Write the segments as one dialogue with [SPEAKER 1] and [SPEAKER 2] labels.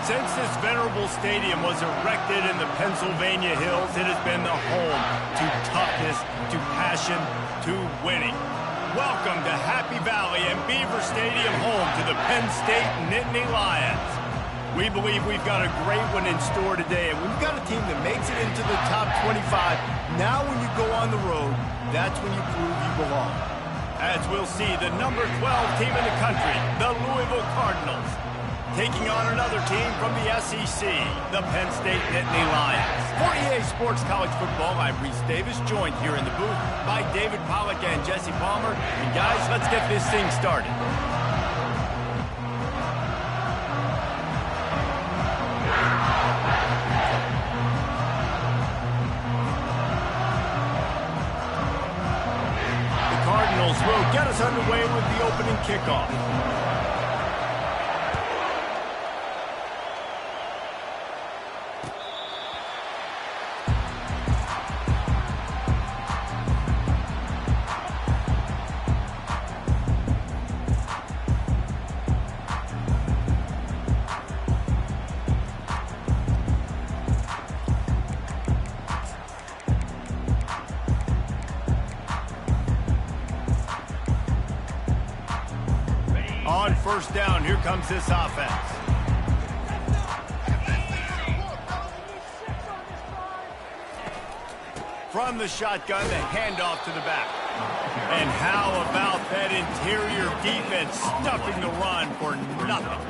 [SPEAKER 1] Since this venerable stadium was erected in the Pennsylvania Hills, it has been the home to toughness, to passion, to winning. Welcome to Happy Valley and Beaver Stadium, home to the Penn State Nittany Lions. We believe we've got a great one in store today, and we've got a team that makes it into the top 25. Now when you go on the road, that's when you prove you belong. As we'll see, the number 12 team in the country, the Louisville Cardinals, taking on another team from the SEC, the Penn State Nittany Lions. For EA Sports College Football, I'm Reese Davis, joined here in the booth by David Pollack and Jesse Palmer. And guys, let's get this thing started. The Cardinals will get us underway with the opening kickoff. On first down, here comes this offense. From the shotgun, the handoff to the back. And how about that interior defense stuffing the run for nothing?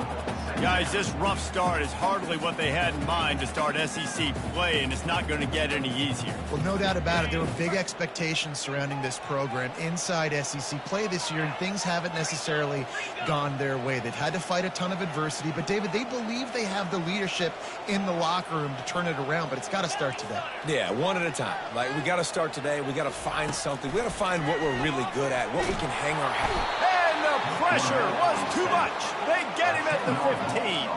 [SPEAKER 1] Guys, this rough start is hardly what they had in mind to start SEC play, and it's not going to get any easier.
[SPEAKER 2] Well, no doubt about it. There were big expectations surrounding this program inside SEC play this year, and things haven't necessarily gone their way. They've had to fight a ton of adversity, but, David, they believe they have the leadership in the locker room to turn it around, but it's got to start today.
[SPEAKER 3] Yeah, one at a time. Like, we got to start today. We got to find something. We got to find what we're really good at, what we can hang our hat.
[SPEAKER 1] The pressure was too much. They get him at the 15.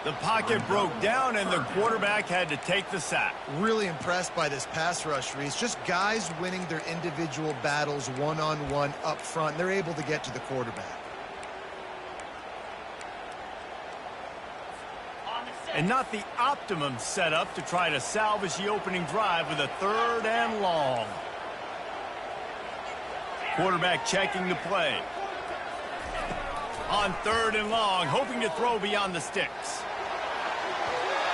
[SPEAKER 1] The pocket broke down, and the quarterback had to take the sack.
[SPEAKER 2] Really impressed by this pass rush, Reese. Just guys winning their individual battles one-on-one up front. They're able to get to the quarterback.
[SPEAKER 1] And not the optimum setup to try to salvage the opening drive with a 3rd and long. Quarterback checking the play. On 3rd and long, hoping to throw beyond the sticks.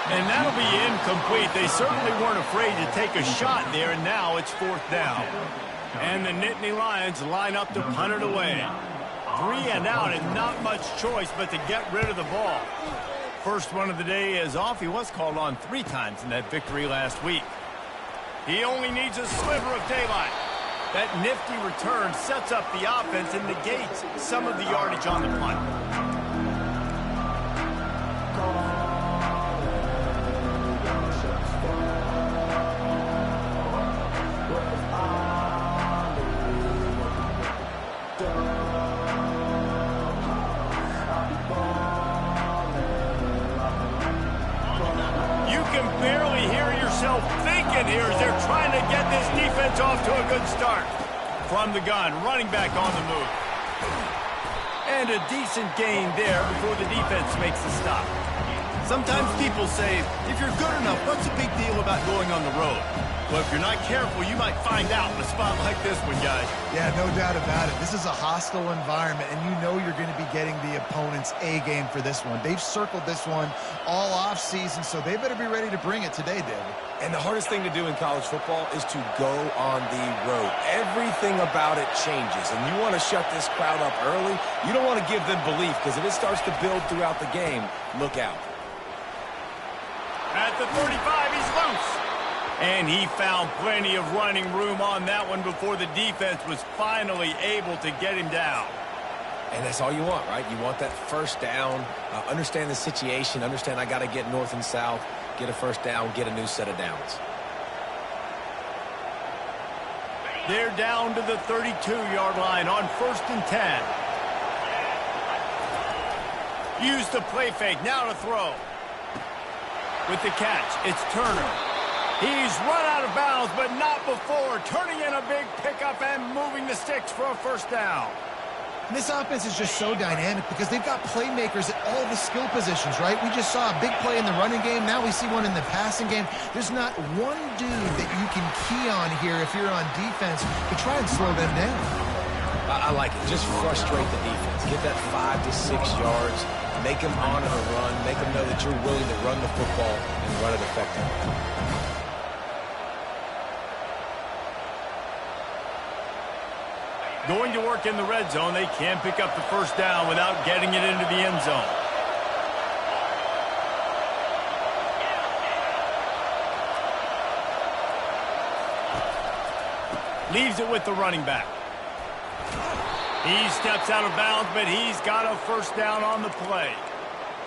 [SPEAKER 1] And that'll be incomplete. They certainly weren't afraid to take a shot there, and now it's 4th down. And the Nittany Lions line up to punt it away. 3 and out, and not much choice but to get rid of the ball. First one of the day is off. He was called on 3 times in that victory last week. He only needs a sliver of daylight. That nifty return sets up the offense and negates some of the yardage on the punt. You can barely hear yourself thinking here as they're trying to get this defense off to a good start. From the gun, running back on the move. And a decent gain there before the defense makes the stop. Sometimes people say, if you're good enough, what's the big deal about going on the road? Well, if you're not careful, you might find out in a spot like this one, guys.
[SPEAKER 2] Yeah, no doubt about it. This is a hostile environment, and you know you're going to be getting the opponent's A-game for this one. They've circled this one all off-season, so they better be ready to bring it today, David.
[SPEAKER 3] And the hardest thing to do in college football is to go on the road. Everything about it changes, and you want to shut this crowd up early. You don't want to give them belief, because if it starts to build throughout the game, look out.
[SPEAKER 1] At the 35, he's loose. And he found plenty of running room on that one before the defense was finally able to get him down.
[SPEAKER 3] And that's all you want, right? You want that first down, understand the situation, understand I got to get north and south, get a first down, get a new set of downs.
[SPEAKER 1] They're down to the 32-yard line on 1st and 10. Use the play fake, now to throw. With the catch, it's Turner. He's run out of bounds, but not before turning in a big pickup and moving the sticks for a first down.
[SPEAKER 2] And this offense is just so dynamic because they've got playmakers at all the skill positions, right? We just saw a big play in the running game. Now we see one in the passing game. There's not one dude that you can key on here if you're on defense to try and slow them down.
[SPEAKER 3] I like it. Just frustrate the defense. Get that 5 to 6 yards. Make them honor the run. Make them know that you're willing to run the football and run it effectively.
[SPEAKER 1] Going to work in the red zone, they can't pick up the first down without getting it into the end zone. Leaves it with the running back. He steps out of bounds, but he's got a first down on the play.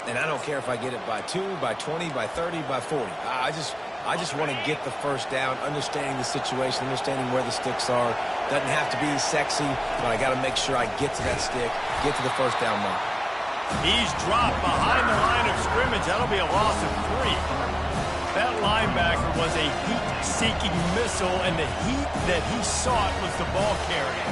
[SPEAKER 3] And I don't care if I get it by 2, by 20, by 30, by 40. I just want to get the first down, understanding the situation, understanding where the sticks are. Doesn't have to be sexy, but I got to make sure I get to that stick, get to the first down mark.
[SPEAKER 1] He's dropped behind the line of scrimmage. That'll be a loss of 3. That linebacker was a heat-seeking missile, and the heat that he sought was the ball carrier.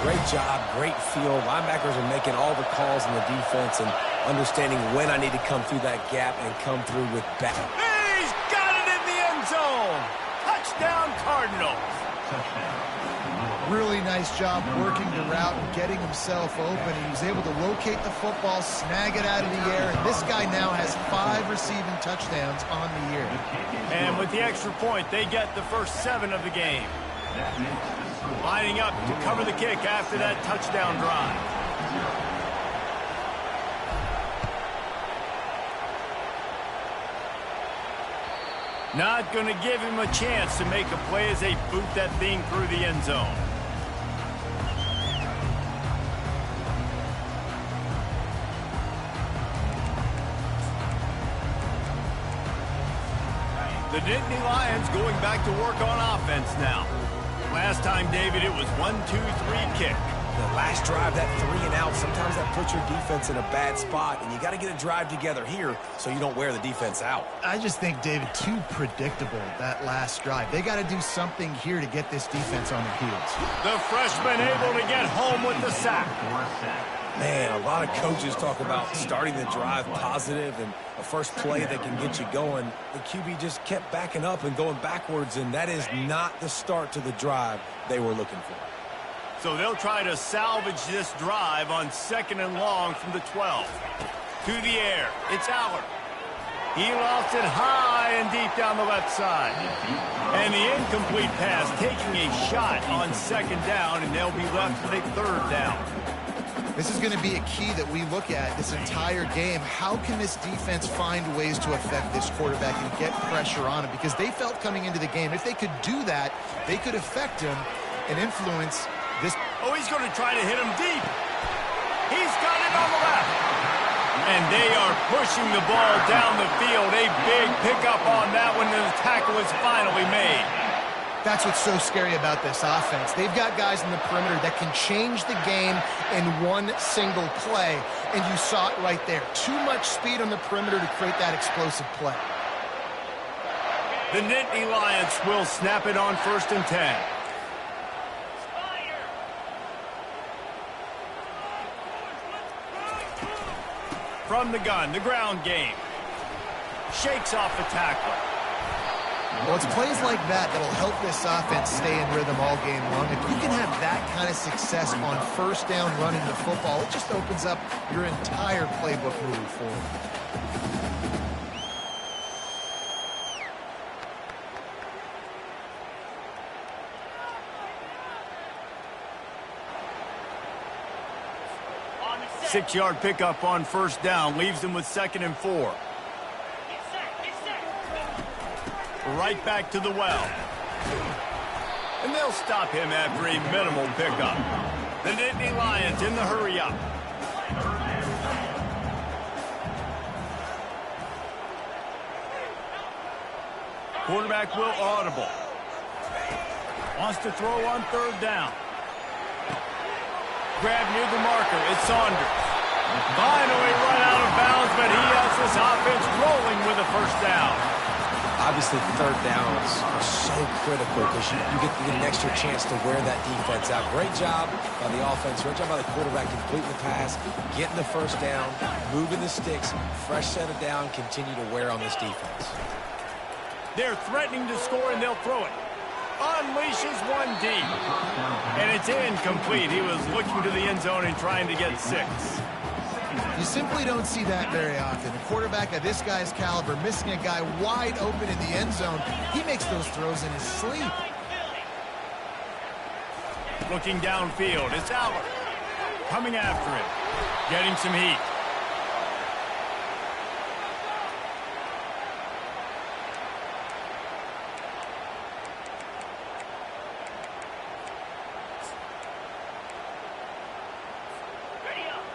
[SPEAKER 3] Great job, great field. Linebackers are making all the calls in the defense and understanding when I need to come through that gap and come through with back.
[SPEAKER 1] He's got it in the end zone. Touchdown, Cardinals.
[SPEAKER 2] Really nice job working the route and getting himself open. He was able to locate the football, snag it out of the air, and this guy now has 5 receiving touchdowns on the year.
[SPEAKER 1] And with the extra point, they get the first 7 of the game. Lining up to cover the kick after that touchdown drive. Not going to give him a chance to make a play as they boot that thing through the end zone. The Nittany Lions going back to work on offense now. Last time, David, it was 1-2-3 kick.
[SPEAKER 3] The last drive, that 3 and out, sometimes that puts your defense in a bad spot, and you got to get a drive together here so you don't wear the defense out.
[SPEAKER 2] I just think, David, too predictable, that last drive. They got to do something here to get this defense on their heels.
[SPEAKER 1] The freshman able to get home with the sack.
[SPEAKER 3] Man, a lot of coaches talk about starting the drive positive and a first play that can get you going. The QB just kept backing up and going backwards, and that is not the start to the drive they were looking for.
[SPEAKER 1] So they'll try to salvage this drive on 2nd and long from the 12. To the air, it's Allard. He lost it high and deep down the left side. And the incomplete pass taking a shot on 2nd down, and they'll be left with a 3rd down.
[SPEAKER 2] This is going to be a key that we look at this entire game. How can this defense find ways to affect this quarterback and get pressure on him? Because they felt coming into the game, if they could do that, they could affect him and influence this.
[SPEAKER 1] Oh, he's going to try to hit him deep. He's got it on the left. And they are pushing the ball down the field. A big pickup on that one, and the tackle is finally made.
[SPEAKER 2] That's what's so scary about this offense. They've got guys in the perimeter that can change the game in one single play, and you saw it right there. Too much speed on the perimeter to create that explosive play.
[SPEAKER 1] The Nittany Lions will snap it on 1st and 10. From the gun, the ground game. Shakes off the tackle.
[SPEAKER 2] Well, it's plays like that that'll help this offense stay in rhythm all game long. If you can have that kind of success on 1st down running the football, it just opens up your entire playbook moving forward.
[SPEAKER 1] Six-yard pickup on 1st down leaves them with 2nd and 4. Right back to the well. And they'll stop him after a minimal pickup. The Nittany Lions in the hurry-up. Quarterback will audible. Wants to throw on 3rd down. Grab near the marker. It's Saunders. Finally run out of bounds, but he has this offense rolling with a 1st down.
[SPEAKER 3] Obviously, third downs are so critical because you get an extra chance to wear that defense out. Great job by the offense. Great job by the quarterback completing the pass, getting the first down, moving the sticks, fresh set of down, continue to wear on this defense.
[SPEAKER 1] They're threatening to score, and they'll throw it. Unleashes one deep. And it's incomplete. He was looking to the end zone and trying to get 6.
[SPEAKER 2] You simply don't see that very often. A quarterback of this guy's caliber missing a guy wide open in the end zone. He makes those throws in his sleep.
[SPEAKER 1] Looking downfield, it's Aller. Coming after him. Getting some heat.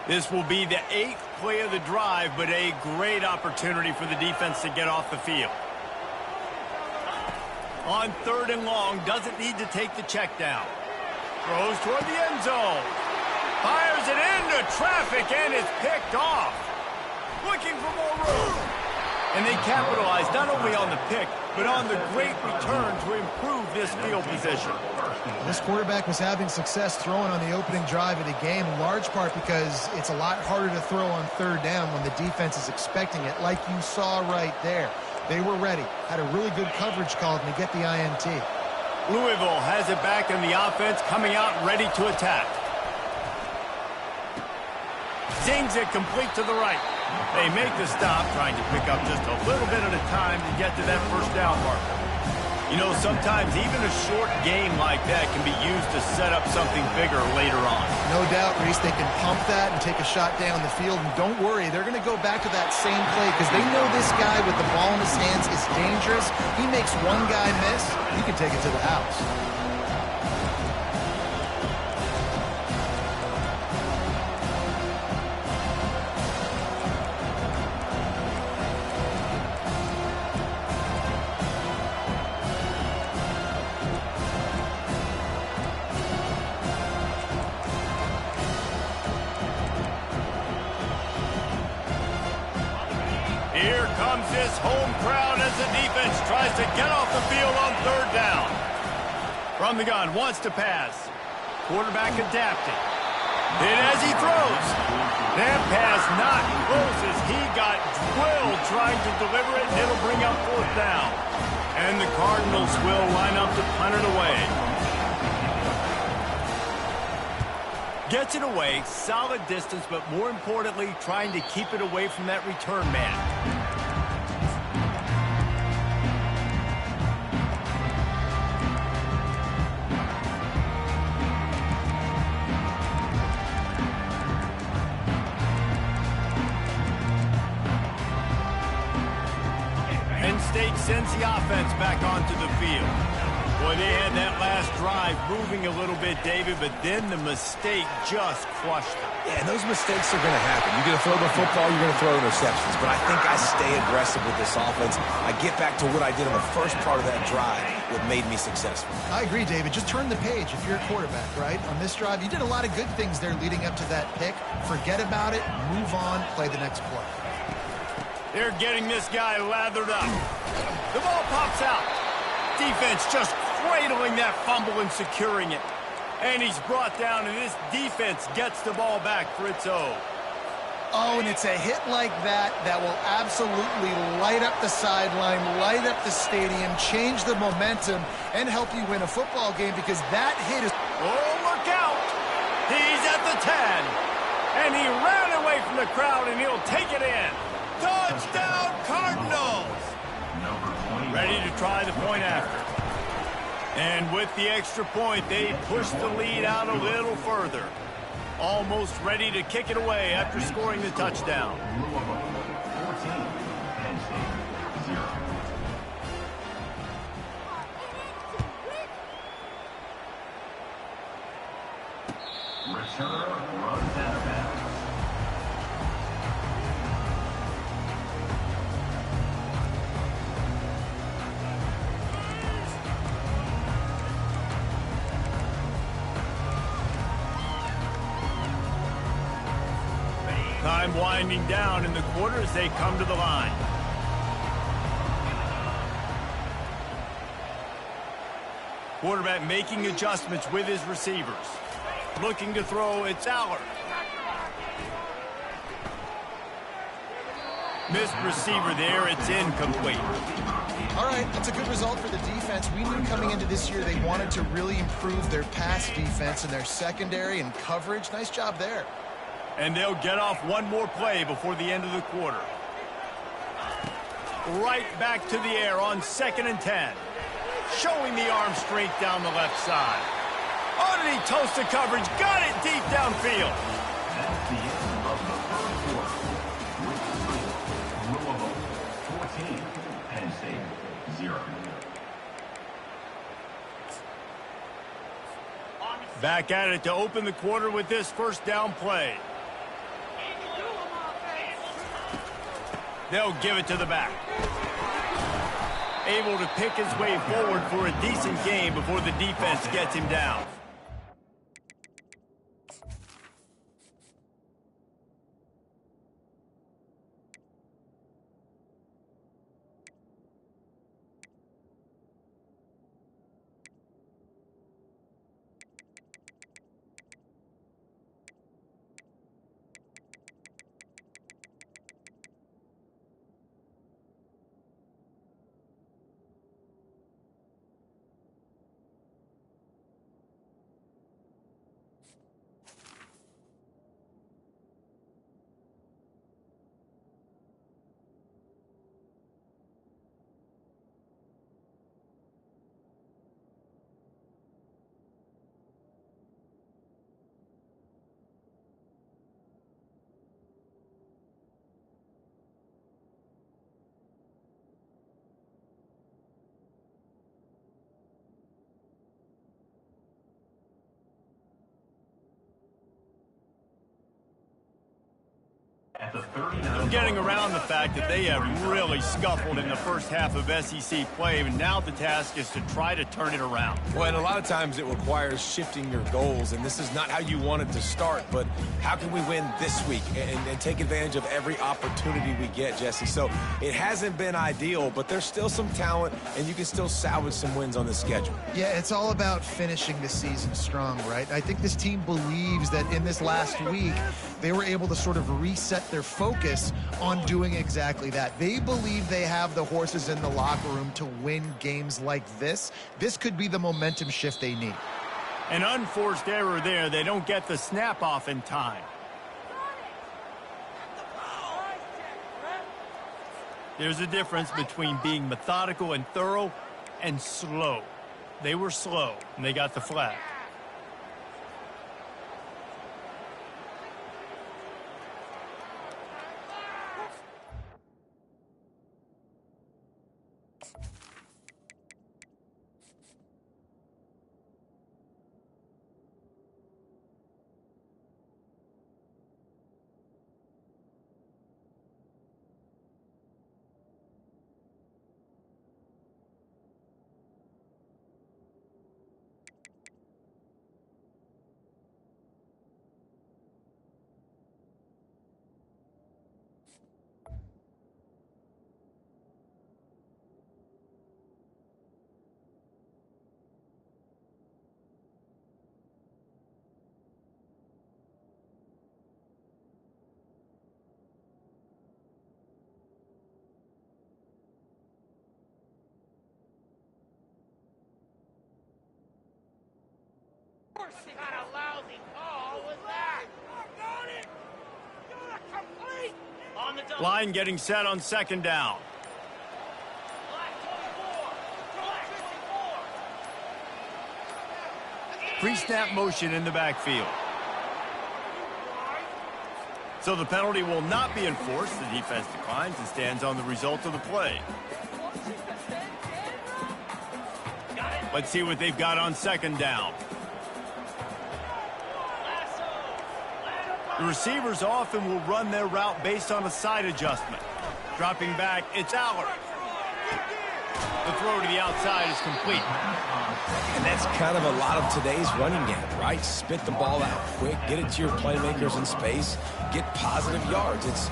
[SPEAKER 1] This will be the 8th play of the drive, but a great opportunity for the defense to get off the field. On 3rd and long, doesn't need to take the check down. Throws toward the end zone. Fires it into traffic, and it's picked off. Looking for more room. And they capitalize not only on the pick, but on the great return to improve this field position.
[SPEAKER 2] This quarterback was having success throwing on the opening drive of the game, in large part because it's a lot harder to throw on 3rd down when the defense is expecting it, like you saw right there. They were ready, had a really good coverage call to get the INT.
[SPEAKER 1] Louisville has it back in the offense, coming out ready to attack. Zings it complete to the right. They make the stop, trying to pick up just a little bit at a time to get to that first down marker. You know, sometimes even a short game like that can be used to set up something bigger later on.
[SPEAKER 2] No doubt, Reese, they can pump that and take a shot down the field. And don't worry, they're going to go back to that same play because they know this guy with the ball in his hands is dangerous. He makes one guy miss, he can take it to the house.
[SPEAKER 1] Here comes this home crowd as the defense tries to get off the field on 3rd down. From the gun, wants to pass. Quarterback adapting. Then as he throws, that pass not close as he got drilled trying to deliver it, and it'll bring up 4th down. And the Cardinals will line up to punt it away. Gets it away, solid distance, but more importantly, trying to keep it away from that return man. Penn State sends the offense back onto the field. Boy, they had that last drive moving a little bit, David, but then the mistake just crushed them.
[SPEAKER 3] Yeah, and those mistakes are going to happen. You're going to throw the football, you're going to throw interceptions. But I think I stay aggressive with this offense. I get back to what I did in the first part of that drive, what made me successful.
[SPEAKER 2] I agree, David. Just turn the page if you're a quarterback, right? On this drive, you did a lot of good things there leading up to that pick. Forget about it, move on, play the next play.
[SPEAKER 1] They're getting this guy lathered up. The ball pops out. Defense just cradling that fumble and securing it. And he's brought down, and this defense gets the ball back for its own.
[SPEAKER 2] Oh, and it's a hit like that that will absolutely light up the sideline, light up the stadium, change the momentum, and help you win a football game because that hit is...
[SPEAKER 1] Oh, look out! He's at the 10. And he ran away from the crowd, and he'll take it in. Touchdown, Cardinals! Ready to try the point after. And with the extra point, they push the lead out a little further. Almost ready to kick it away after scoring the touchdown.
[SPEAKER 4] Returner runs out of bounds.
[SPEAKER 1] Time winding down in the quarter as they come to the line. Quarterback making adjustments with his receivers. Looking to throw, it's Aller. Missed receiver there, it's incomplete.
[SPEAKER 2] All right, that's a good result for the defense. We knew coming into this year they wanted to really improve their pass defense and their secondary and coverage. Nice job there.
[SPEAKER 1] And they'll get off one more play before the end of the quarter. Right back to the air on 2nd and 10. Showing the arm strength down the left side. Oh, did he toast the coverage? Got it deep downfield.
[SPEAKER 4] That's the end of the first quarter. Louisville 14, Penn State 0.
[SPEAKER 1] Back at it to open the quarter with this first down play. They'll give it to the back. Able to pick his way forward for a decent game before the defense gets him down.
[SPEAKER 4] At the 39.
[SPEAKER 1] Getting around the fact that they have really scuffled in the first half of SEC play, and now the task is to try to turn it around.
[SPEAKER 3] Well, and a lot of times it requires shifting your goals, and this is not how you wanted to start, but how can we win this week and take advantage of every opportunity we get, Jesse? So it hasn't been ideal, but there's still some talent, and you can still salvage some wins on the schedule.
[SPEAKER 2] Yeah, it's all about finishing the season strong, right? I think this team believes that in this last week, they were able to sort of reset their focus on doing exactly that. They believe they have the horses in the locker room to win games like this. This could be the momentum shift they need.
[SPEAKER 1] An unforced error there. They don't get the snap off in time. There's a difference between being methodical and thorough and slow. They were slow, and they got the flag.
[SPEAKER 5] What kind of lousy call was that? On the
[SPEAKER 1] Line getting set on 2nd down. Pre-snap motion in the backfield. So the penalty will not be enforced. The defense declines and stands on the result of the play. Let's see what they've got on 2nd down. The receivers often will run their route based on a side adjustment. Dropping back, it's Aller. The throw to the outside is complete.
[SPEAKER 3] And that's kind of a lot of today's running game, right? Spit the ball out quick, get it to your playmakers in space, get positive yards. It's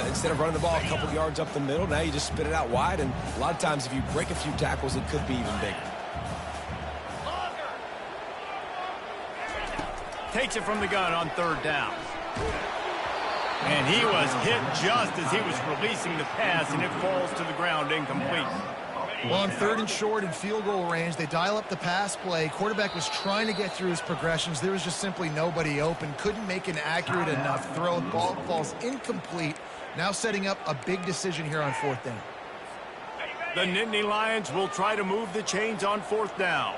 [SPEAKER 3] instead of running the ball a couple yards up the middle, now you just spit it out wide, and a lot of times if you break a few tackles, it could be even bigger.
[SPEAKER 1] takes it from the gun on 3rd down. And he was hit just as he was releasing the pass, and it falls to the ground incomplete.
[SPEAKER 2] Well, on 3rd and short in field goal range, they dial up the pass play. Quarterback was trying to get through his progressions. There was just simply nobody open. Couldn't make an accurate enough throw. Ball falls incomplete. Now setting up a big decision here on 4th down.
[SPEAKER 1] The Nittany Lions will try to move the chains on 4th down.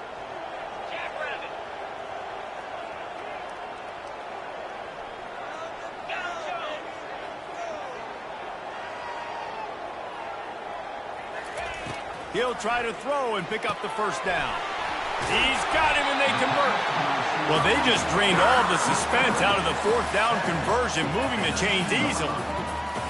[SPEAKER 1] He'll try to throw and pick up the 1st down. He's got him, and they convert. Well, they just drained all the suspense out of the 4th down conversion, moving the chains easily.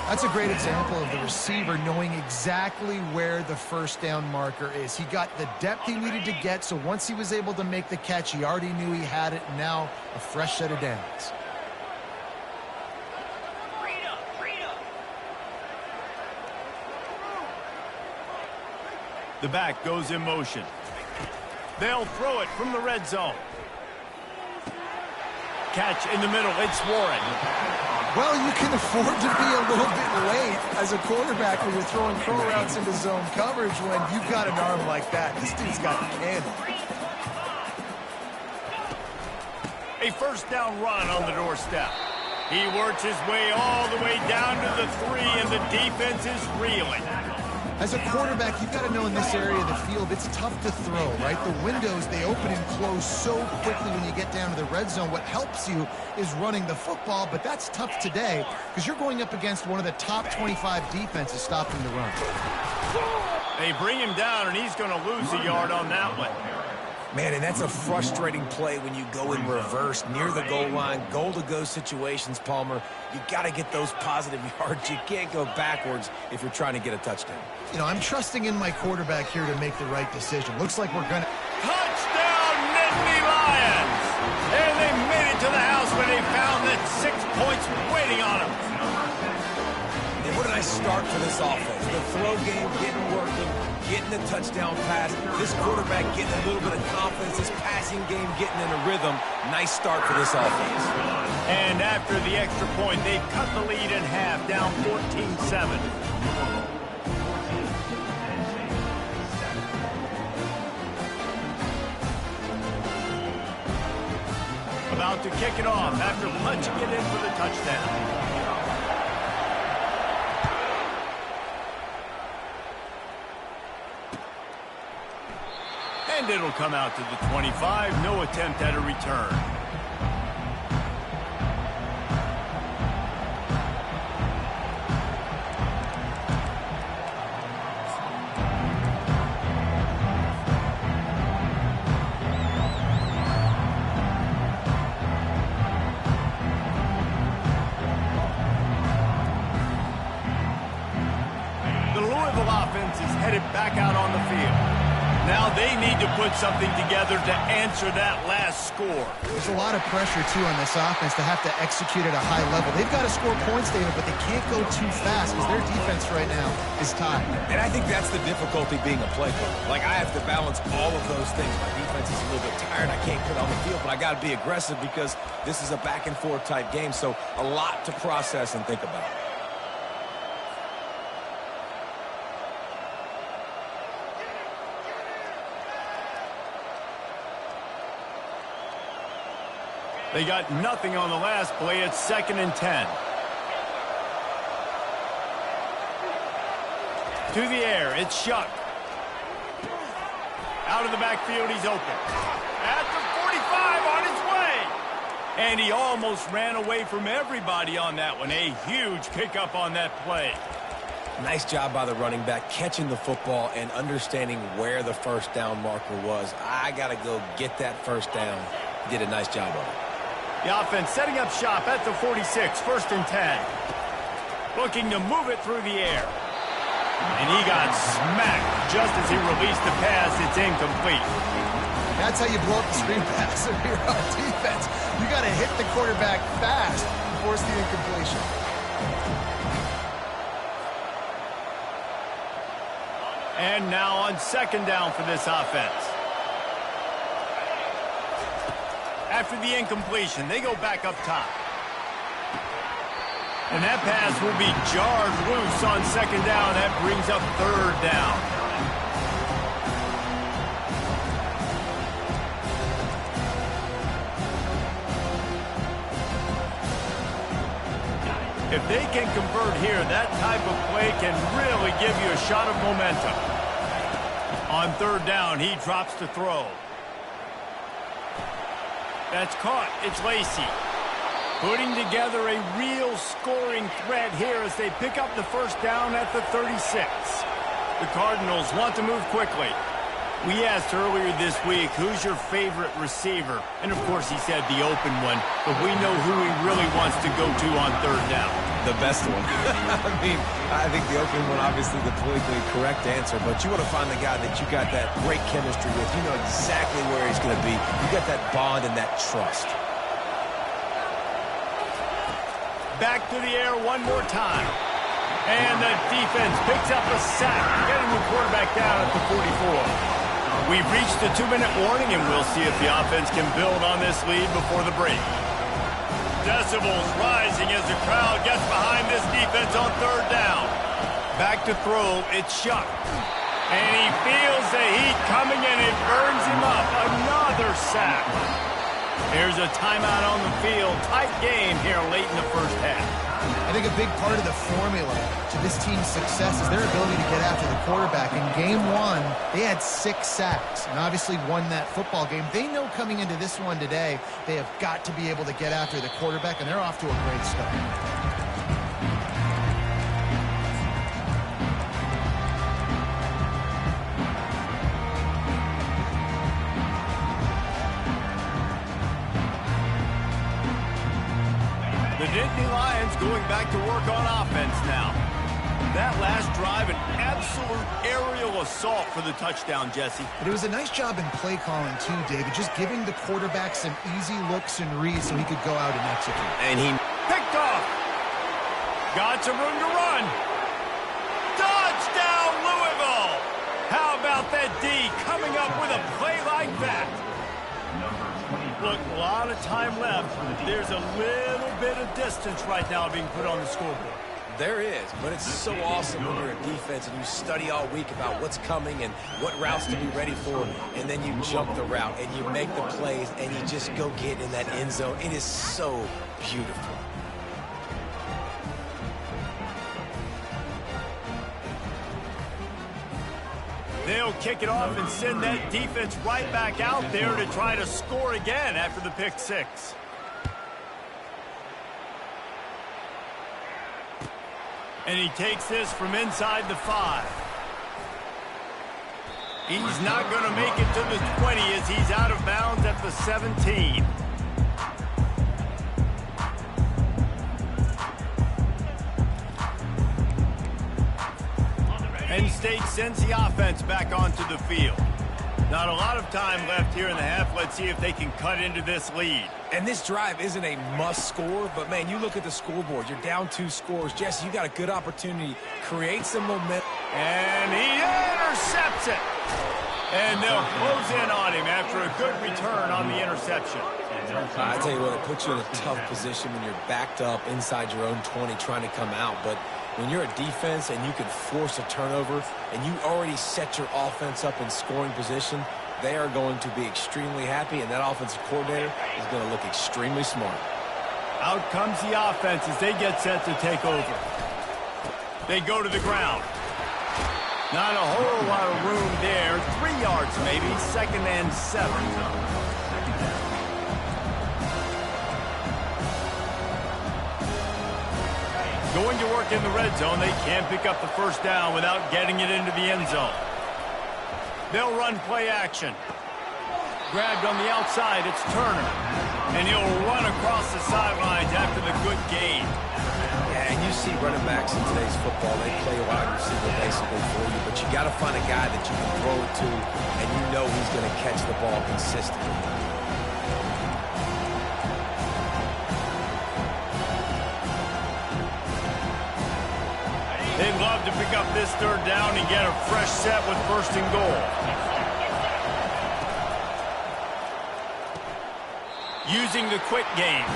[SPEAKER 2] That's a great example of the receiver knowing exactly where the 1st down marker is. He got the depth he needed to get, so once he was able to make the catch, he already knew he had it. Now a fresh set of downs.
[SPEAKER 1] The back goes in motion. They'll throw it from the red zone. Catch in the middle. It's Warren.
[SPEAKER 2] Well, you can afford to be a little bit late as a quarterback when you're throwing crow routes into zone coverage when you've got an arm like that. This dude's got a cannon.
[SPEAKER 1] A 1st down run on the doorstep. He works his way all the way down to the 3, and the defense is reeling.
[SPEAKER 2] As a quarterback, you've got to know in this area of the field, it's tough to throw, right? The windows, they open and close so quickly when you get down to the red zone. What helps you is running the football, but that's tough today because you're going up against one of the top 25 defenses stopping the run.
[SPEAKER 1] They bring him down, and he's going to lose a yard on that one.
[SPEAKER 3] Man, and that's a frustrating play when you go in reverse near the goal line. Goal-to-go situations, Palmer. You got to get those positive yards. You can't go backwards if you're trying to get a touchdown.
[SPEAKER 2] You know, I'm trusting in my quarterback here to make the right decision. Looks like we're going to...
[SPEAKER 1] Touchdown, Nittany Lions! And they made it to the house when they found that 6 points waiting on them.
[SPEAKER 3] And what a nice start for this offense. The throw game getting working, getting the touchdown pass. This quarterback getting a little bit of confidence. This passing game getting in a rhythm. Nice start for this offense.
[SPEAKER 1] And after the extra point, they've cut the lead in half, down 14-7. About to kick it off after punching it in for the touchdown. And it'll come out to the 25. No attempt at a return. The Louisville offense is headed back out on the field. Now they need to put something together to answer that last score.
[SPEAKER 2] There's a lot of pressure, too, on this offense to have to execute at a high level. They've got to score points, David, but they can't go too fast because their defense right now is tied.
[SPEAKER 3] And I think that's the difficulty being a play caller. Like, I have to balance all of those things. My defense is a little bit tired. I can't put on the field, but I got to be aggressive because this is a back-and-forth type game, so a lot to process and think about.
[SPEAKER 1] They got nothing on the last play. It's 2nd and 10. To the air, it's Shuck. Out of the backfield, he's open. At the 45 on his way. And he almost ran away from everybody on that one. A huge pickup on that play.
[SPEAKER 3] Nice job by the running back, catching the football and understanding where the 1st down marker was. I got to go get that 1st down. Did a nice job of it.
[SPEAKER 1] The offense setting up shop at the 46, 1st and 10. Looking to move it through the air. And he got smacked just as he released the pass. It's incomplete.
[SPEAKER 2] That's how you blow up the screen pass if you're on defense. You got to hit the quarterback fast and force the incompletion.
[SPEAKER 1] And now on 2nd down for this offense. After the incompletion, they go back up top. And that pass will be jarred loose on second down. That brings up third down. If they can convert here, that type of play can really give you a shot of momentum. On third down, he drops to throw. That's caught. It's Lacy. Putting together a real scoring threat here as they pick up the first down at the 36. The Cardinals want to move quickly. We asked earlier this week, who's your favorite receiver? And, of course, he said the open one, but we know who he really wants to go to on third down.
[SPEAKER 3] The best one. I think the open one, obviously the politically correct answer, but you want to find the guy that you got that great chemistry with. You know exactly where he's going to be. You got that bond and that trust.
[SPEAKER 1] Back to the air one more time. And the defense picks up a sack, getting the quarterback down at the 44. We've reached the 2-minute warning, and we'll see if the offense can build on this lead before the break. Decibels rising as the crowd gets behind this defense on third down. Back to throw, it's Shuck. And he feels the heat coming, and it burns him up. Another sack. Here's a timeout on the field. Tight game here late in the first half.
[SPEAKER 2] I think a big part of the formula to this team's success is their ability to get after the quarterback. In game one, they had 6 sacks and obviously won that football game. They know coming into this one today, they have got to be able to get after the quarterback, and they're off to a great start.
[SPEAKER 1] The Nittany Lions going back to work on offense now. That last drive, an absolute aerial assault for the touchdown, Jesse.
[SPEAKER 2] But it was a nice job in play calling too, David, just giving the quarterback some easy looks and reads so he could go out and execute.
[SPEAKER 3] And he
[SPEAKER 1] Picked off. Got some room to run. Touchdown, Louisville. How about that D coming up with a play like that? Look, a lot of time left. There's a little bit of distance right now being put on the scoreboard.
[SPEAKER 3] There is, but it's so awesome when you're a defense and you study all week about what's coming and what routes to be ready for, and then you jump the route and you make the plays and you just go get in that end zone. It is so beautiful.
[SPEAKER 1] They'll kick it off and send that defense right back out there to try to score again after the pick 6. And he takes this from inside the 5. He's not going to make it to the 20 as he's out of bounds at the 17. Penn State sends the offense back onto the field. Not a lot of time left here in the half. Let's see if they can cut into this lead.
[SPEAKER 3] And this drive isn't a must score, but man, you look at the scoreboard. You're down 2 scores. Jesse, you got a good opportunity. Create some momentum.
[SPEAKER 1] And he intercepts it. And they'll close in on him after a good return on the interception.
[SPEAKER 3] I tell you what, it puts you in a tough position when you're backed up inside your own 20 trying to come out. But when you're a defense and you can force a turnover and you already set your offense up in scoring position, they are going to be extremely happy, and that offensive coordinator is going to look extremely smart.
[SPEAKER 1] Out comes the offense as they get set to take over. They go to the ground. Not a whole lot of room there. 3 yards maybe, 2nd and 7. Going to work in the red zone. They can't pick up the first down without getting it into the end zone. They'll run play action. Grabbed on the outside, it's Turner. And he'll run across the sidelines after the good gain.
[SPEAKER 3] Yeah, and you see running backs in today's football, they play a wide receiver basically for you, but you got to find a guy that you can throw it to, and you know he's going to catch the ball consistently.
[SPEAKER 1] They'd love to pick up this third down and get a fresh set with 1st and goal. using the quick game.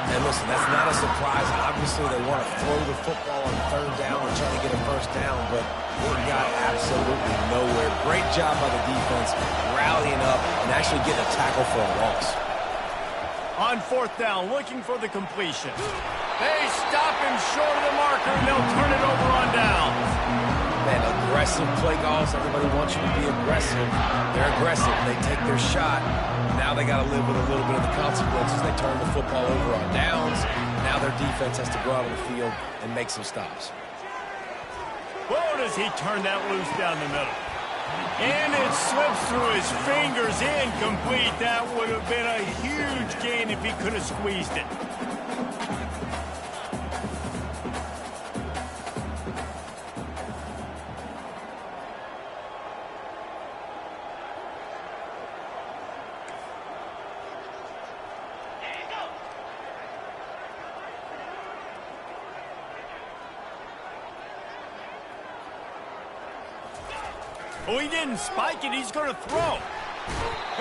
[SPEAKER 3] And listen, that's not a surprise. Obviously, they want to throw the football on third down and try to get a first down, but they got absolutely nowhere. Great job by the defense rallying up and actually getting a tackle for a loss.
[SPEAKER 1] On fourth down, looking for the completion. They stop him short of the marker, and they'll turn it over on downs.
[SPEAKER 3] Man, aggressive play calls. Everybody wants you to be aggressive. They're aggressive. They take their shot. Now they got to live with a little bit of the consequences. They turn the football over on downs. Now their defense has to go out on the field and make some stops.
[SPEAKER 1] Whoa, does he turn that loose down the middle? And it slips through his fingers, incomplete. That would have been a huge gain if he could have squeezed it. Oh, he didn't spike it. He's going to throw.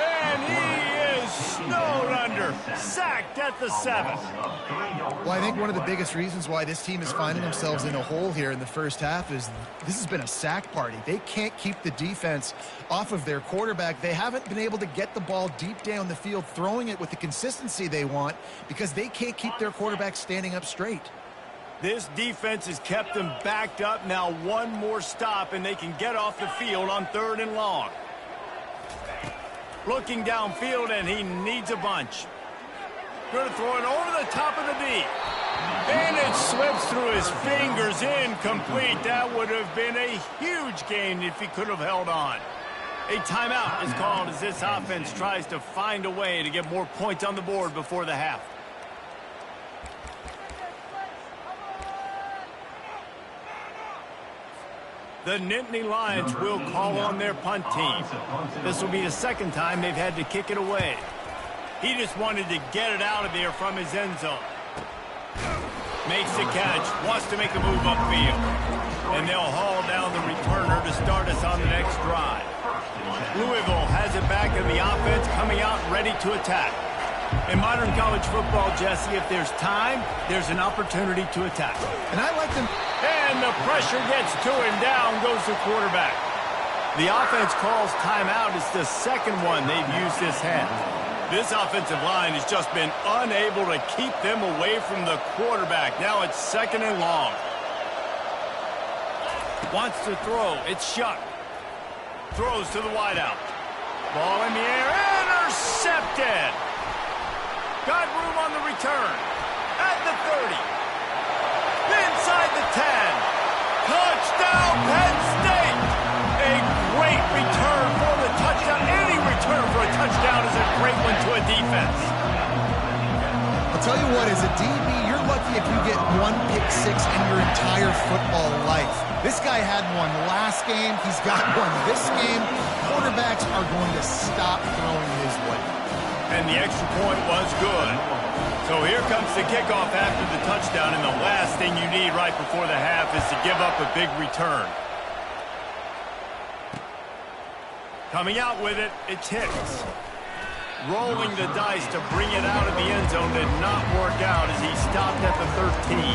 [SPEAKER 1] And he is snowed under. Sacked at the 7.
[SPEAKER 2] Well, I think one of the biggest reasons why this team is finding themselves in a hole here in the first half is this has been a sack party. They can't keep the defense off of their quarterback. They haven't been able to get the ball deep down the field, throwing it with the consistency they want because they can't keep their quarterback standing up straight.
[SPEAKER 1] This defense has kept them backed up. Now one more stop, and they can get off the field on 3rd and long. Looking downfield, and he needs a bunch. Going to throw it over the top of the D. And it slips through his fingers, incomplete. That would have been a huge gain if he could have held on. A timeout is called as this offense tries to find a way to get more points on the board before the half. The Nittany Lions will call on their punt team. This will be the second time they've had to kick it away. He just wanted to get it out of there from his end zone. Makes the catch, wants to make a move upfield. And they'll haul down the returner to start us on the next drive. Louisville has it back in the offense, coming out ready to attack. In modern college football, Jesse, if there's time, there's an opportunity to attack.
[SPEAKER 2] And I like them.
[SPEAKER 1] And the pressure gets to him. Down goes the quarterback. The offense calls timeout. It's the second one they've used this half. This offensive line has just been unable to keep them away from the quarterback. Now it's 2nd and long. Wants to throw. It's Shuck. Throws to the wideout. Ball in the air. Intercepted. Got room on the return. At the 30. Inside the 10. Touchdown, Penn State. A great return for the touchdown. Any return for a touchdown is a great one to a defense.
[SPEAKER 2] I'll tell you what, as a DB, you're lucky if you get 1 pick six in your entire football life. This guy had one last game. He's got one this game. Quarterbacks are going to stop throwing his way.
[SPEAKER 1] And the extra point was good. So here comes the kickoff after the touchdown, and the last thing you need right before the half is to give up a big return. Coming out with it, it's Hicks. Rolling the dice to bring it out of the end zone did not work out as he stopped at the 13.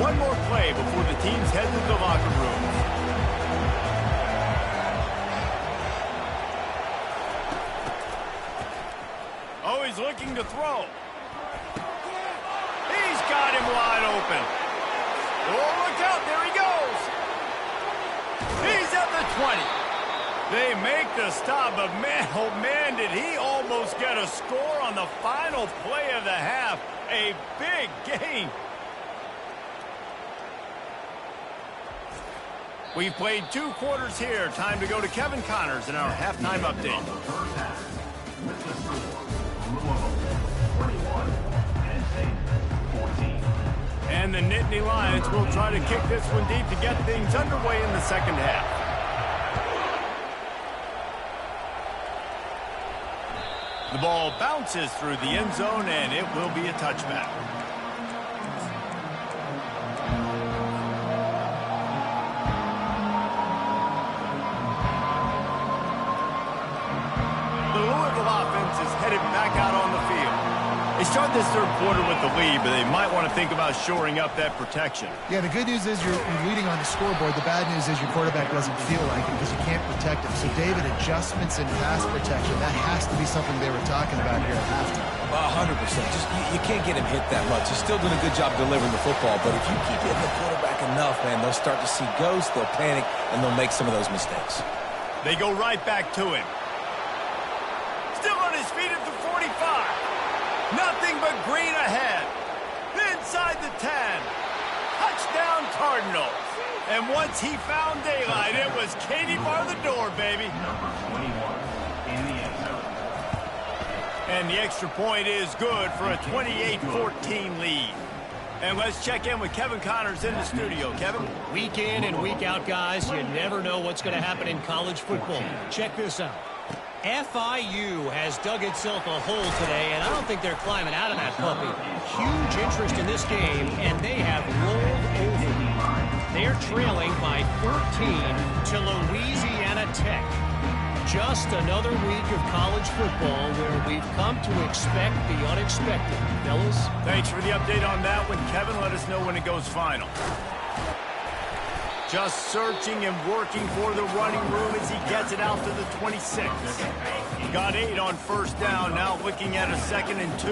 [SPEAKER 1] One more play before the teams head to the locker room. Oh, he's looking to throw. He's got him wide open. Oh, look out. There he goes. He's at the 20. They make the stop, but man, oh man, did he almost get a score on the final play of the half. A big gain. We've played 2 quarters here. Time to go to Kevin Connors in our halftime update. And the Nittany Lions will try to kick this one deep to get things underway in the second half. The ball bounces through the end zone, and it will be a touchback. headed back out on the field. They start this third quarter with the lead, but they might want to think about shoring up that protection.
[SPEAKER 2] Yeah, the good news is you're leading on the scoreboard. The bad news is your quarterback doesn't feel like it because you can't protect him. So, David, adjustments in pass protection, that has to be something they were talking about here at halftime.
[SPEAKER 3] 100%. Just you can't get him hit that much. He's still doing a good job delivering the football, but if you keep hitting the quarterback enough, man, they'll start to see ghosts, they'll panic, and they'll make some of those mistakes.
[SPEAKER 1] They go right back to him. Still on his feet at the 45. Nothing but green ahead. Inside the 10. Touchdown Cardinals. And once he found daylight, it was Katie bar the door, baby.
[SPEAKER 4] Number 21 in the end zone.
[SPEAKER 1] And the extra point is good for a 28-14 lead. And let's check in with Kevin Connors in the studio. Kevin?
[SPEAKER 6] Week in and week out, guys, you never know what's going to happen in college football. Check this out. FIU has dug itself a hole today, and I don't think they're climbing out of that puppy. Huge interest in this game, and they have rolled over. They're trailing by 14 to Louisiana Tech. Just another week of college football where we've come to expect the unexpected. Fellas?
[SPEAKER 1] Thanks for the update on that one, Kevin. Let us know when it goes final. Just searching and working for the running room as he gets it out to the 26. He got 8 on first down, now looking at a 2nd and 2.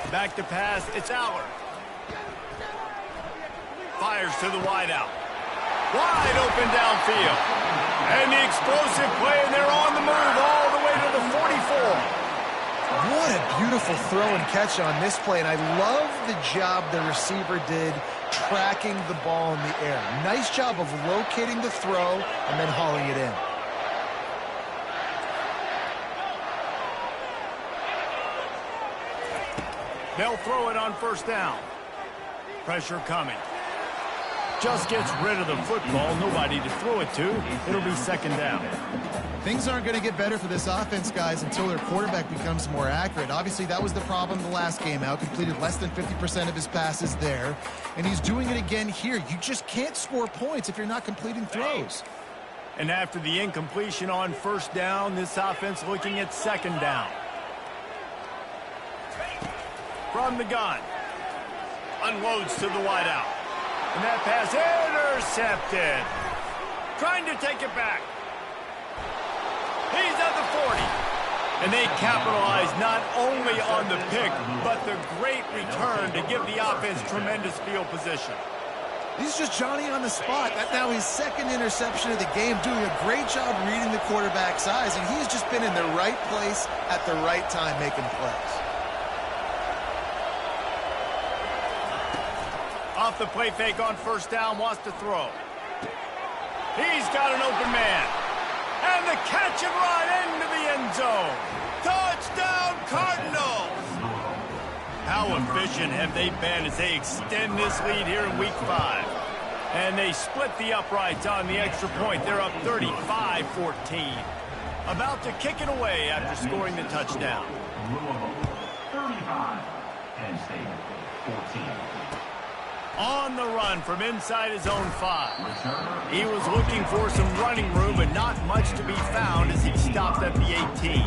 [SPEAKER 1] Back to pass, it's Aller. Fires to the wideout. Wide open downfield. And the explosive play, and they're on the move all the way to the 44.
[SPEAKER 2] What a beautiful throw and catch on this play, and I love the job the receiver did tracking the ball in the air. Nice job of locating the throw and then hauling it in.
[SPEAKER 1] They'll throw it on first down. Pressure coming. Just gets rid of the football. Nobody to throw it to. It'll be 2nd down.
[SPEAKER 2] Things aren't going to get better for this offense, guys, until their quarterback becomes more accurate. Obviously, that was the problem the last game out. Completed less than 50% of his passes there. And he's doing it again here. You just can't score points if you're not completing throws.
[SPEAKER 1] And after the incompletion on first down, this offense looking at 2nd down. From the gun. Unloads to the wideout. And that pass intercepted. Trying to take it back. He's at the 40. And they capitalize not only on the pick, but the great return to give the offense tremendous field position.
[SPEAKER 2] He's just Johnny on the spot. That's now his 2nd interception of the game, doing a great job reading the quarterback's eyes, and he's just been in the right place at the right time making plays.
[SPEAKER 1] Off the play fake on first down, wants to throw. He's got an open man. And the catch and run into the end zone. Touchdown, Cardinals! How efficient have they been as they extend this lead here in Week 5? And they split the uprights on the extra point. They're up 35-14. About to kick it away after scoring the touchdown.
[SPEAKER 4] Louisville, 35. Penn State, 14.
[SPEAKER 1] On the run from inside his own 5. He was looking for some running room, but not much to be found as he stopped at the 18.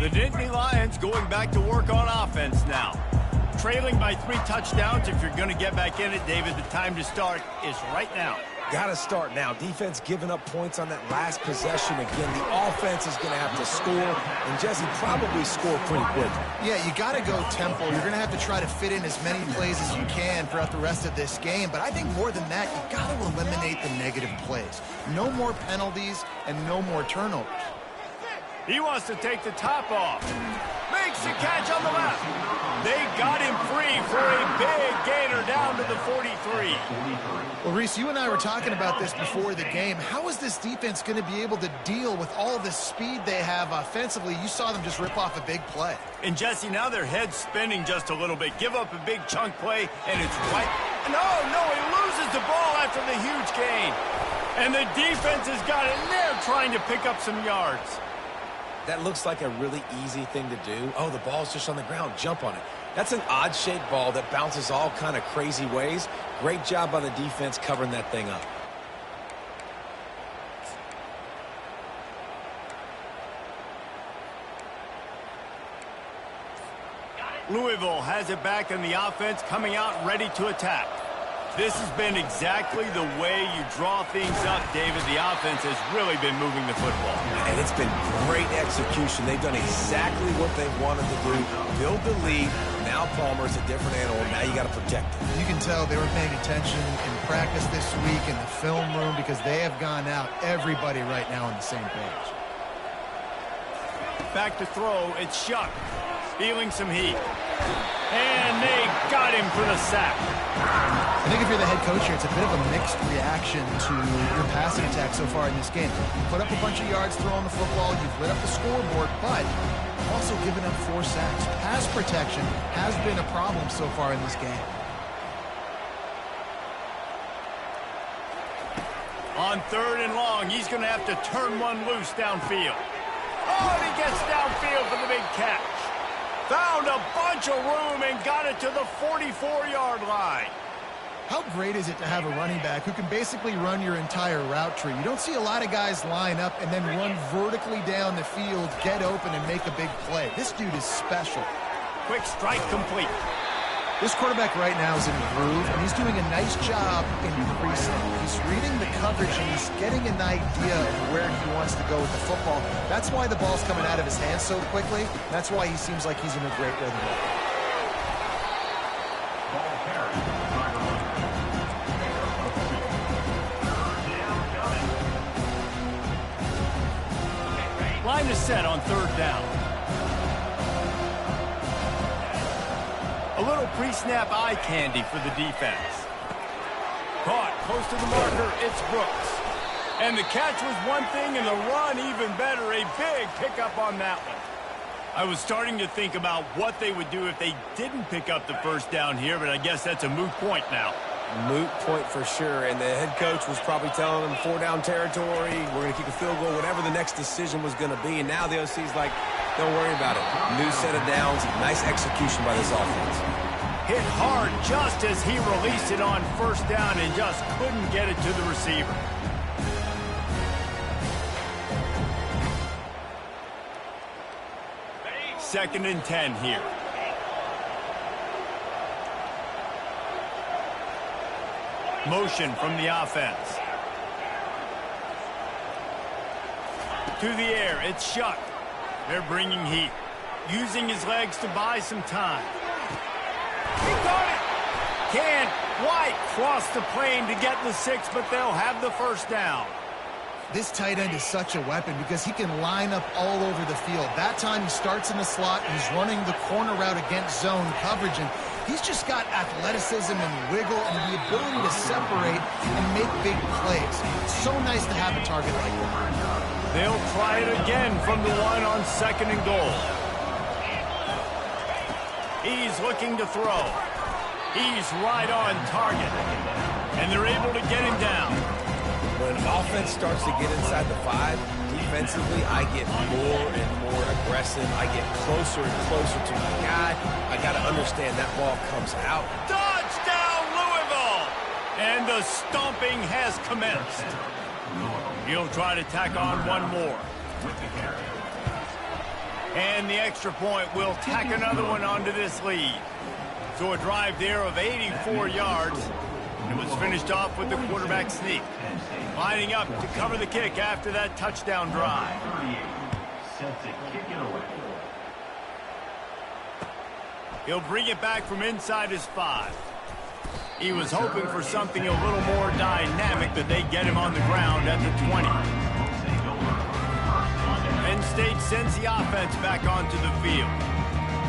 [SPEAKER 1] The Nittany Lions going back to work on offense now. Trailing by 3 touchdowns. If you're going to get back in it, David, the time to start is right now.
[SPEAKER 3] Got to start now. Defense giving up points on that last possession. Again, the offense is going to have to score, and Jesse probably score pretty quick.
[SPEAKER 2] Yeah, you got to go tempo. You're going to have to try to fit in as many plays as you can throughout the rest of this game. But I think more than that, you got to eliminate the negative plays. No more penalties and no more turnovers.
[SPEAKER 1] He wants to take the top off. Makes the catch on the left. They got him free for a big gainer down to the 43.
[SPEAKER 2] Well, Reese, you and I were talking about this before the game. How is this defense going to be able to deal with all the speed they have offensively? You saw them just rip off a big play.
[SPEAKER 1] And, Jesse, now their head's spinning just a little bit. Give up a big chunk play, and it's right. No, he loses the ball after the huge gain. And the defense has got it, and they're trying to pick up some yards.
[SPEAKER 3] That looks like a really easy thing to do. Oh, the ball's just on the ground. Jump on it. That's an odd-shaped ball that bounces all kind of crazy ways. Great job by the defense covering that thing up.
[SPEAKER 1] Louisville has it back in the offense, coming out ready to attack. This has been exactly the way you draw things up, David. The offense has really been moving the football.
[SPEAKER 3] And it's been great execution. They've done exactly what they wanted to do. Build the lead. Now Palmer's a different animal. Now you got to protect him.
[SPEAKER 2] You can tell they were paying attention in practice this week in the film room because they have gone out, everybody right now on the same page.
[SPEAKER 1] Back to throw, it's Shuck. Feeling some heat. And they got him for the sack.
[SPEAKER 2] I think if you're the head coach here, it's a bit of a mixed reaction to your passing attack so far in this game. You put up a bunch of yards throwing the football, you've lit up the scoreboard, but you've also given up 4 sacks. Pass protection has been a problem so far in this game.
[SPEAKER 1] On 3rd and long, he's going to have to turn one loose downfield. Oh, and he gets downfield for the big catch. Found a bunch of room and got it to the 44-yard line.
[SPEAKER 2] How great is it to have a running back who can basically run your entire route tree? You don't see a lot of guys line up and then run vertically down the field, get open, and make a big play. This dude is special.
[SPEAKER 1] Quick strike complete.
[SPEAKER 2] This quarterback right now is in a groove, and he's doing a nice job in pre-snap. He's reading the coverage, and he's getting an idea of where he wants to go with the football. That's why the ball's coming out of his hands so quickly. That's why he seems like he's in a great rhythm.
[SPEAKER 1] Line is set on 3rd down. A little pre-snap eye candy for the defense. Caught close to the marker, it's Brooks. And the catch was one thing and the run even better. A big pickup on that one. I was starting to think about what they would do if they didn't pick up the 1st down here, but I guess that's a moot point now.
[SPEAKER 3] Moot point for sure, and the head coach was probably telling them 4-down territory, we're going to kick a field goal, whatever the next decision was going to be, and now the OC's like, don't worry about it. New set of downs, nice execution by this offense.
[SPEAKER 1] Hit hard just as he released it on 1st down and just couldn't get it to the receiver. Second and 10 here. Motion from the offense. To the air, it's Shuck. They're bringing heat. Using his legs to buy some time. He got it! Can't quite cross the plane to get the 6, but they'll have the 1st down.
[SPEAKER 2] This tight end is such a weapon because he can line up all over the field. That time he starts in the slot, he's running the corner route against zone coverage, and he's just got athleticism and wiggle and the ability to separate and make big plays. It's so nice to have a target like that.
[SPEAKER 1] They'll try it again from the 1 on 2nd and goal. He's looking to throw. He's right on target. And they're able to get him down.
[SPEAKER 3] When offense starts to get inside the 5, defensively, I get more and more aggressive. I get closer and closer to my guy. I got to understand that ball comes out.
[SPEAKER 1] Touchdown, Louisville! And the stomping has commenced. He'll try to tack on one more. And the extra point will tack another one onto this lead. So a drive there of 84 yards. It was finished off with the quarterback sneak. Lining up to cover the kick after that touchdown drive. He'll bring it back from inside his 5. He was hoping for something a little more dynamic, but they get him on the ground at the 20. Penn State sends the offense back onto the field.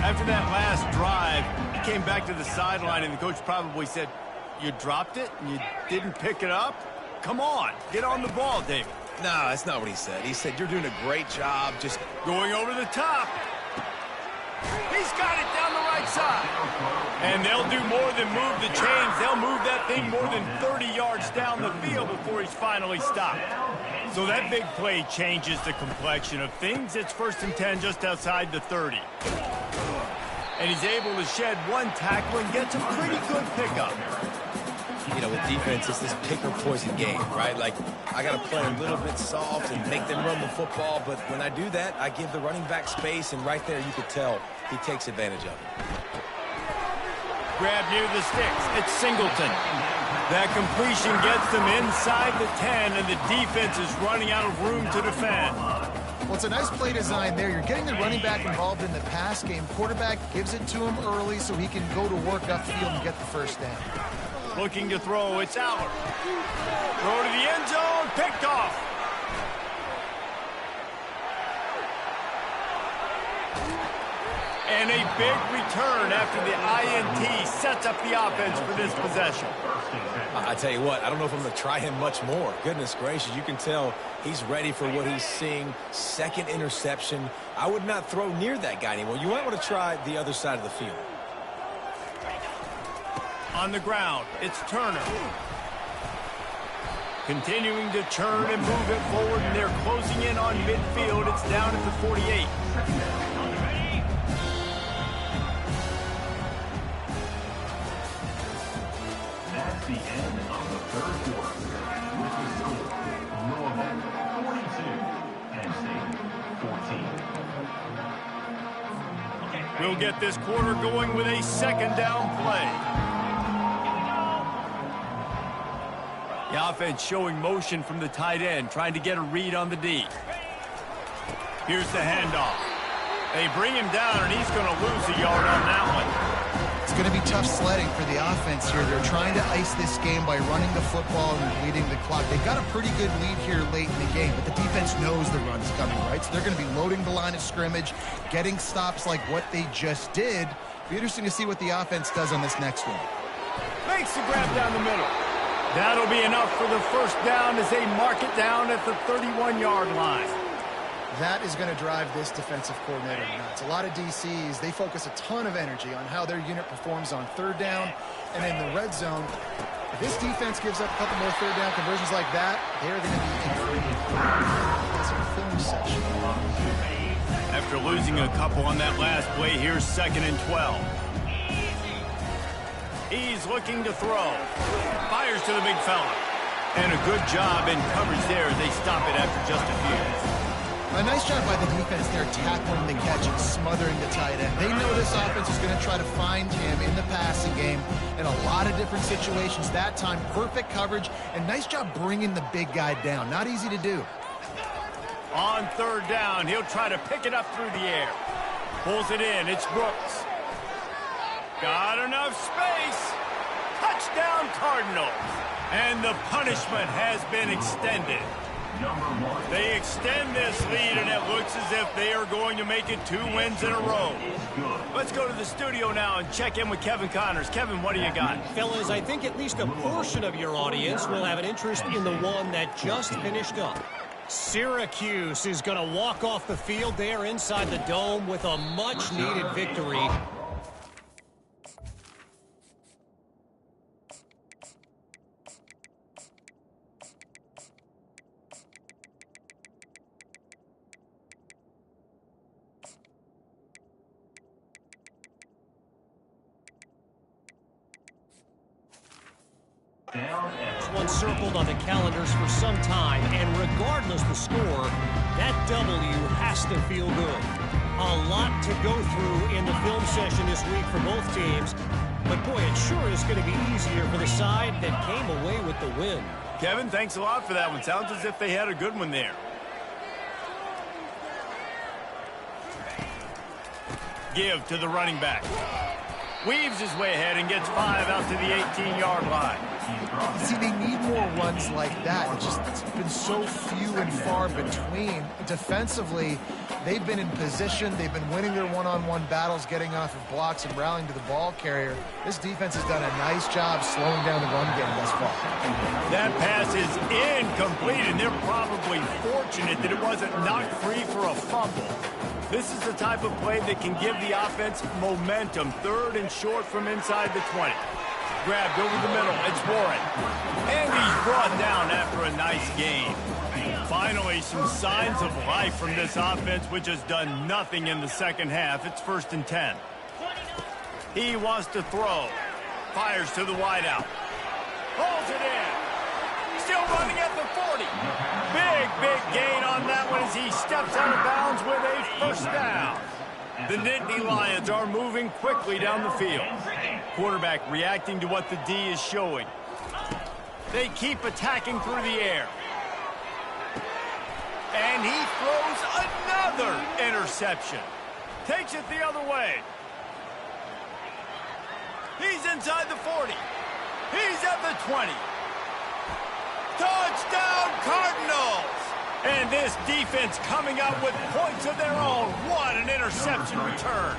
[SPEAKER 1] After that last drive, he came back to the sideline, and the coach probably said, you dropped it and you didn't pick it up? Come on, get on the ball, David.
[SPEAKER 3] No, that's not what he said. He said, you're doing a great job just
[SPEAKER 1] going over the top. He's got it down the right side. And they'll do more than move the chains. They'll move that thing more than 30 yards down the field before he's finally stopped. So that big play changes the complexion of things. It's 1st and 10 just outside the 30. And he's able to shed one tackle and gets a pretty good pickup.
[SPEAKER 3] You know, with defense, it's this pick or poison game, right? Like, I got to play a little bit soft and make them run the football, but when I do that, I give the running back space, and right there you could tell he takes advantage of it.
[SPEAKER 1] Grab near the sticks. It's Singleton. That completion gets them inside the 10, and the defense is running out of room to defend.
[SPEAKER 2] Well, it's a nice play design there. You're getting the running back involved in the pass game. Quarterback gives it to him early so he can go to work upfield and get the first down.
[SPEAKER 1] Looking to throw, it's Aller. Throw to the end zone, picked off. And a big return after the INT sets up the offense for this possession.
[SPEAKER 3] I tell you what, I don't know if I'm going to try him much more. Goodness gracious, you can tell he's ready for what he's seeing. Second interception. I would not throw near that guy anymore. You might want to try the other side of the field.
[SPEAKER 1] On the ground, it's Turner. Continuing to churn and move it forward, and they're closing in on midfield. It's down at the 48.
[SPEAKER 4] That's the end of the third quarter. With the score, Louisville 42, Penn State 14.
[SPEAKER 1] We'll get this quarter going with a second down play. The offense showing motion from the tight end, trying to get a read on the D. Here's the handoff. They bring him down, and he's going to lose a yard on that one.
[SPEAKER 2] It's going to be tough sledding for the offense here. They're trying to ice this game by running the football and bleeding the clock. They've got a pretty good lead here late in the game, but the defense knows the run's coming, right? So they're going to be loading the line of scrimmage, getting stops like what they just did. Be interesting to see what the offense does on this next one.
[SPEAKER 1] Makes the grab down the middle. That'll be enough for the first down as they mark it down at the 31-yard line.
[SPEAKER 2] That is going to drive this defensive coordinator nuts. A lot of DCs, they focus a ton of energy on how their unit performs on third down and in the red zone. If this defense gives up a couple more third down conversions like that, they're going to be in for a film session.
[SPEAKER 1] After losing a couple on that last play, here's 2nd and 12. He's looking to throw. Fires to the big fella. And a good job in coverage there as they stop it after just a few.
[SPEAKER 2] A nice job by the defense there tackling the catch and smothering the tight end. They know this offense is going to try to find him in the passing game in a lot of different situations. That time, perfect coverage, and nice job bringing the big guy down. Not easy to do.
[SPEAKER 1] On third down, he'll try to pick it up through the air. Pulls it in. It's Brooks. Got enough space. Touchdown, Cardinals. And the punishment has been extended. They extend this lead, and it looks as if they are going to make it 2 wins in a row. Let's go to the studio now and check in with Kevin Connors. Kevin, what do you got?
[SPEAKER 6] Fellas, I think at least a portion of your audience will have an interest in the one that just finished up. Syracuse is going to walk off the field there inside the dome with a much-needed victory. One circled on the calendars for some time, and regardless the score, that W has to feel good. A lot to go through in the film session this week for both teams, but boy, it sure is going to be easier for the side that came away with the win.
[SPEAKER 1] Kevin, thanks a lot for that one. Sounds as if they had a good one there. Give to the running back. Weaves his way ahead and gets 5 out to the 18-yard line.
[SPEAKER 2] See, they need more runs like that. It's been so few and far between. Defensively, they've been in position. They've been winning their one-on-one battles, getting off of blocks and rallying to the ball carrier. This defense has done a nice job slowing down the run game thus far.
[SPEAKER 1] That pass is incomplete, and they're probably fortunate that it wasn't knocked free for a fumble. This is the type of play that can give the offense momentum. 3rd and short from inside the 20. Grabbed over the middle. It's Warren. And he's brought down after a nice gain. Finally, some signs of life from this offense, which has done nothing in the second half. It's 1st and 10. He wants to throw. Fires to the wideout. Pulls it in. Still running at the 40. Big gain on that one as he steps out of bounds with a first down. The Nittany Lions are moving quickly down the field. Quarterback reacting to what the D is showing. They keep attacking through the air. And he throws another interception. Takes it the other way. He's inside the 40. He's at the 20. Touchdown, Cardinals! And this defense coming out with points of their own. What an interception return.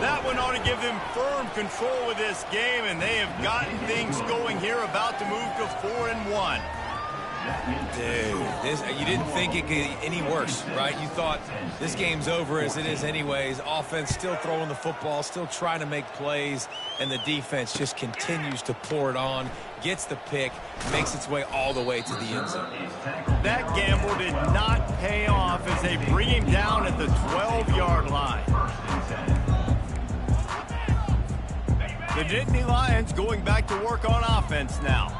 [SPEAKER 1] That one ought to give them firm control of this game, and they have gotten things going here, about to move to 4-1.
[SPEAKER 3] Dude, you didn't think it could get any worse, right? You thought this game's over as it is anyways. Offense still throwing the football, still trying to make plays, and the defense just continues to pour it on, gets the pick, makes its way all the way to the end zone.
[SPEAKER 1] That gamble did not pay off as they bring him down at the 12-yard line. The Nittany Lions going back to work on offense now.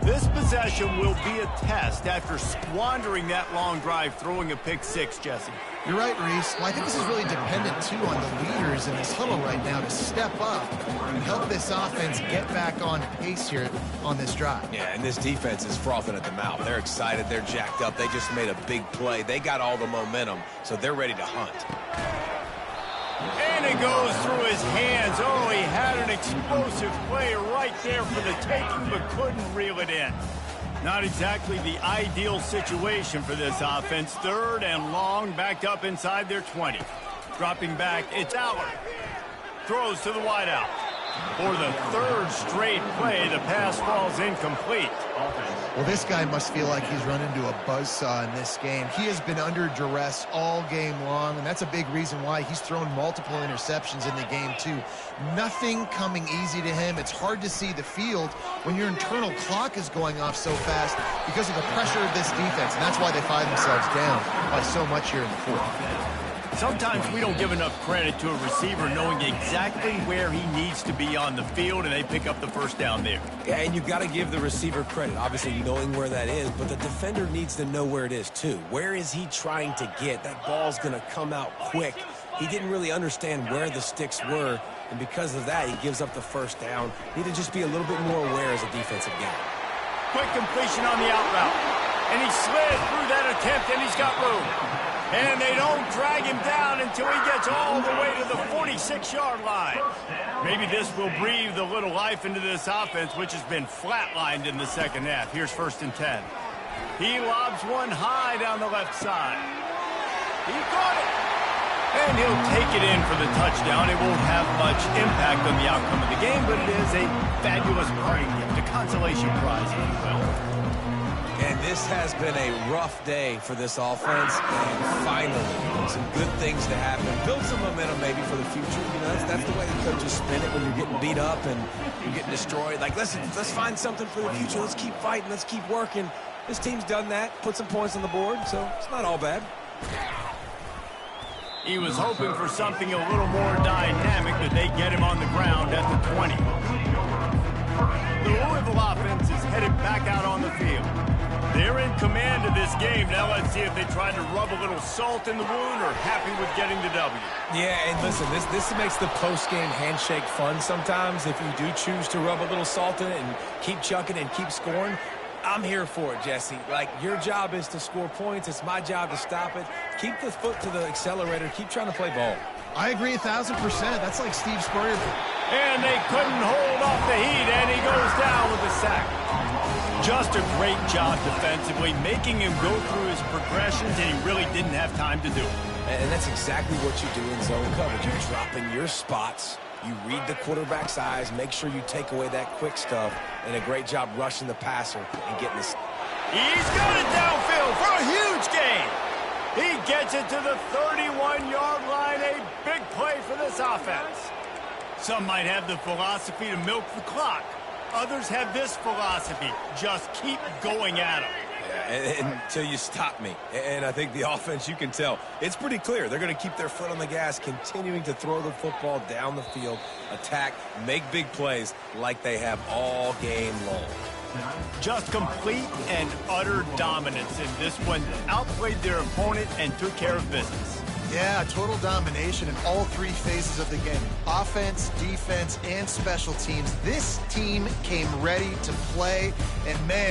[SPEAKER 1] This possession will be a test after squandering that long drive, throwing a pick six, Jesse.
[SPEAKER 2] You're right, Reese. Well, I think this is really dependent, too, on the leaders in this huddle right now to step up and help this offense get back on pace here on this drive.
[SPEAKER 3] Yeah, and this defense is frothing at the mouth. They're excited. They're jacked up. They just made a big play. They got all the momentum, so they're ready to hunt.
[SPEAKER 1] And it goes through his hands. Oh, he had an explosive play right there for the taking, but couldn't reel it in. Not exactly the ideal situation for this offense. 3rd and long, backed up inside their 20. Dropping back, it's Aller. Throws to the wideout. For the 3rd straight play, the pass falls incomplete.
[SPEAKER 2] Well, this guy must feel like he's run into a buzzsaw in this game. He has been under duress all game long, and that's a big reason why he's thrown multiple interceptions in the game, too. Nothing coming easy to him. It's hard to see the field when your internal clock is going off so fast because of the pressure of this defense, and that's why they find themselves down by so much here in the 4th.
[SPEAKER 1] Sometimes we don't give enough credit to a receiver knowing exactly where he needs to be on the field, and they pick up the first down there.
[SPEAKER 3] Yeah, and you've got to give the receiver credit, obviously knowing where that is, but the defender needs to know where it is too. Where is he trying to get? That ball's going to come out quick. He didn't really understand where the sticks were, and because of that, he gives up the first down. Need to just be a little bit more aware as a defensive guy.
[SPEAKER 1] Quick completion on the out route. And he slid through that attempt, and he's got room. And they don't drag him down until he gets all the way to the 46-yard line. Maybe this will breathe a little life into this offense, which has been flatlined in the second half. Here's 1st and 10. He lobs one high down the left side. He caught it. And he'll take it in for the touchdown. It won't have much impact on the outcome of the game, but it is a fabulous parting gift, a consolation prize, if you will.
[SPEAKER 3] And this has been a rough day for this offense, and finally, some good things to happen. Build some momentum maybe for the future. You know, that's the way the coaches spin it when you're getting beat up and you're getting destroyed. Like, listen, let's find something for the future. Let's keep fighting. Let's keep working. This team's done that, put some points on the board, so it's not all bad.
[SPEAKER 1] He was hoping for something a little more dynamic, but they get him on the ground at the 20. The Louisville offense is headed back out on the field. They're in command of this game. Now let's see if they try to rub a little salt in the wound or happy with getting the W.
[SPEAKER 3] Yeah, and listen, this makes the post-game handshake fun sometimes. If you do choose to rub a little salt in it and keep chucking and keep scoring, I'm here for it, Jesse. Like, your job is to score points. It's my job to stop it. Keep the foot to the accelerator. Keep trying to play ball.
[SPEAKER 2] I agree 1,000%. That's like Steve Spurrier.
[SPEAKER 1] And they couldn't hold off the heat, and he goes down with a sack. Just a great job defensively, making him go through his progressions, and he really didn't have time to do it.
[SPEAKER 3] And that's exactly what you do in zone coverage. You drop in your spots. You read the quarterback's eyes, make sure you take away that quick stuff, and a great job rushing the passer and getting this.
[SPEAKER 1] He's got it downfield for a huge gain. He gets it to the 31-yard line, a big play for this offense. Some might have the philosophy to milk the clock. Others have this philosophy, just keep going at them.
[SPEAKER 3] Yeah, until you stop me. And I think the offense, you can tell, it's pretty clear. They're going to keep their foot on the gas, continuing to throw the football down the field, attack, make big plays like they have all game long.
[SPEAKER 1] Just complete and utter dominance in this one. Outplayed their opponent and took care of business.
[SPEAKER 2] Yeah, total domination in all three phases of the game. Offense, defense, and special teams. This team came ready to play, and man,